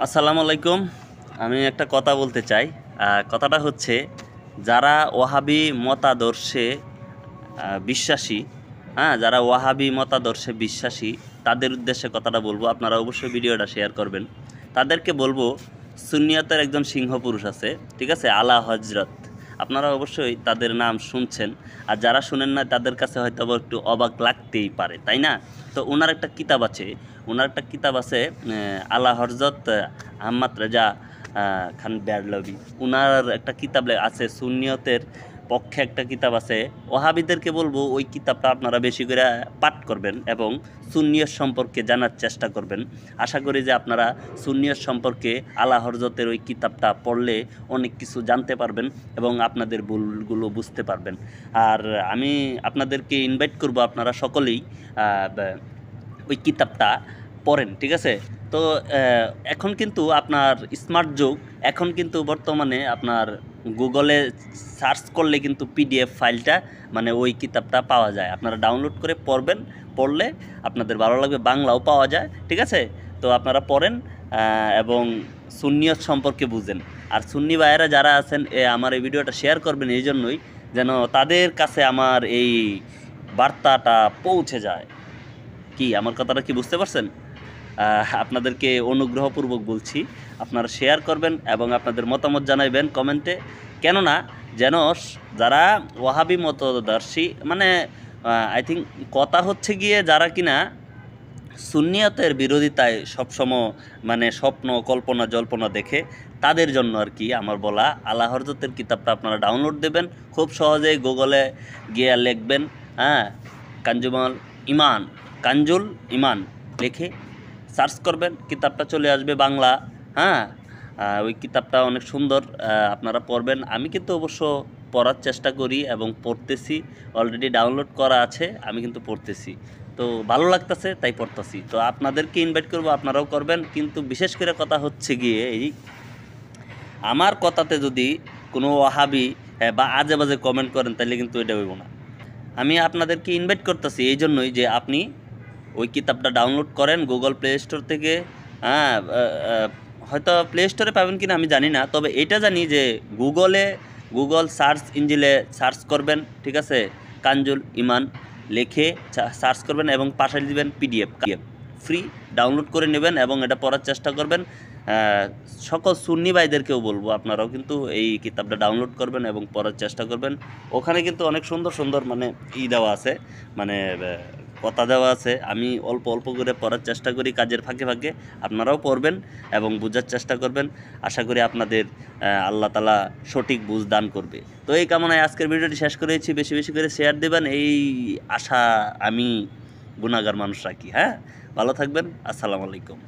আসসালামু আলাইকুম। আমি একটা কথা বলতে চাই। কথাটা হচ্ছে, যারা ওয়াহাবি মতাদর্শে বিশ্বাসী, হ্যাঁ? যারা ওয়াহাবি মতাদর্শে বিশ্বাসী, তাদের উদ্দেশ্যে কথাটা বলবো। আপনারা অবশ্যই ভিডিওটা শেয়ার করবেন। তাদেরকে বলবো, সুন্নিয়তের একজন সিংহ পুরুষ আছে, ঠিক আছে? আলা হজরত। আপনারা অবশ্যই তাদের নাম শুনছেন। আর যারা শুনেন না, তাদের কাছে হয়তো একটু অবাক লাগতেই পারে, তাই না? তো ওনার একটা কিতাব আছে, আলা হজরত আহমদ রেজা খান বেরলভী। উনার একটা কিতাব আছে, সুন্নিয়তের পক্ষে একটা কিতাব আছে। ওয়াহাবিদেরকে বলবো, ওই কিতাবটা আপনারা বেশি করে পাঠ করবেন এবং সুন্নিয়ত সম্পর্কে জানার চেষ্টা করবেন। আশা করি যে আপনারা সুন্নিয়ত সম্পর্কে আলা হজরতের ওই কিতাবটা পড়লে অনেক কিছু জানতে পারবেন এবং আপনাদের ভুলগুলো বুঝতে পারবেন। আর আমি আপনাদেরকে ইনভাইট করব, আপনারা সকলেই ওই কিতাবটা পড়েন, ঠিক আছে? তো এখন কিন্তু আপনার স্মার্ট যুগ। এখন কিন্তু বর্তমানে আপনার গুগলে সার্চ করলে কিন্তু পিডিএফ ফাইলটা, মানে ওই কিতাবটা পাওয়া যায়। আপনারা ডাউনলোড করে পড়বেন। পড়লে আপনাদের ভালো লাগবে। বাংলাও পাওয়া যায়, ঠিক আছে? তো আপনারা পড়েন এবং সুন্নিয়ত সম্পর্কে বুঝেন। আর সুন্নি ভাইয়েরা যারা আছেন, আমার এই ভিডিওটা শেয়ার করবেন এই জন্যই, যেন তাদের কাছে আমার এই বার্তাটা পৌঁছে যায়। কি আমার কথাটা কি বুঝতে পারছেন? আপনাদেরকে অনুগ্রহপূর্বক বলছি, আপনারা শেয়ার করবেন এবং আপনাদের মতামত জানাইবেন কমেন্টে। কেননা যেন যারা ওয়াহাবি মতদর্শী, মানে আই থিঙ্ক কথা হচ্ছে গিয়ে, যারা কিনা সুন্নিয়তের বিরোধিতায় সবসময় মানে স্বপ্ন কল্পনা জল্পনা দেখে, তাদের জন্য আর কি আমার বলা। আলা হজরতের কিতাবটা আপনারা ডাউনলোড দেবেন খুব সহজেই। গুগলে গিয়ে লিখবেন, হ্যাঁ, কাঞ্জুল ইমান লিখে সার্চ করবেন, কিতাবটা চলে আসবে বাংলা। হ্যাঁ, ওই কিতাবটা অনেক সুন্দর, আপনারা পড়বেন। আমি কিন্তু অবশ্য পড়ার চেষ্টা করি এবং পড়তেছি। অলরেডি ডাউনলোড করা আছে, আমি কিন্তু পড়তেছি। তো ভালো লাগতেছে, তাই পড়তেছি। তো আপনাদেরকে ইনভাইট করবো, আপনারাও করবেন। কিন্তু বিশেষ করে কথা হচ্ছে গিয়ে এই, আমার কথাতে যদি কোনো ওয়াহাবি বা আজে বাজে কমেন্ট করেন, তাহলে কিন্তু এটা হইব না। আমি আপনাদেরকে ইনভাইট করতেছি এই জন্যই যে আপনি ওই কিতাবটা ডাউনলোড করেন গুগল প্লে স্টোর থেকে। হ্যাঁ, হয়তো প্লে স্টোরে পাবেন কিনা আমি জানি না, তবে এটা জানি যে গুগল সার্চ ইঞ্জিনে সার্চ করবেন, ঠিক আছে? কাঞ্জুল ইমান লিখে সার্চ করবেন এবং পাশে দিবেন পিডিএফ ফ্রি। ডাউনলোড করে নেবেন এবং এটা পড়ার চেষ্টা করবেন। সকল সুন্নি ভাইদেরকেও বলবো, আপনারাও কিন্তু এই কিতাবটা ডাউনলোড করবেন এবং পড়ার চেষ্টা করবেন। ওখানে কিন্তু অনেক সুন্দর সুন্দর মানে দেওয়া আছে, মানে কথা দেওয়া আছে। আমি অল্প অল্প করে পড়ার চেষ্টা করি কাজের ফাঁকে ফাঁকে। আপনারাও পড়বেন এবং বোঝার চেষ্টা করবেন। আশা করি আপনাদের আল্লাহ তাআলা সঠিক বুঝ দান করবে। তো এই কামনায় আজকের ভিডিওটি শেষ করেছি। বেশি বেশি করে শেয়ার দেবেন, এই আশা আমি গুনাহগার মানুষ রাখি। হ্যাঁ, ভালো থাকবেন। আসসালামু আলাইকুম।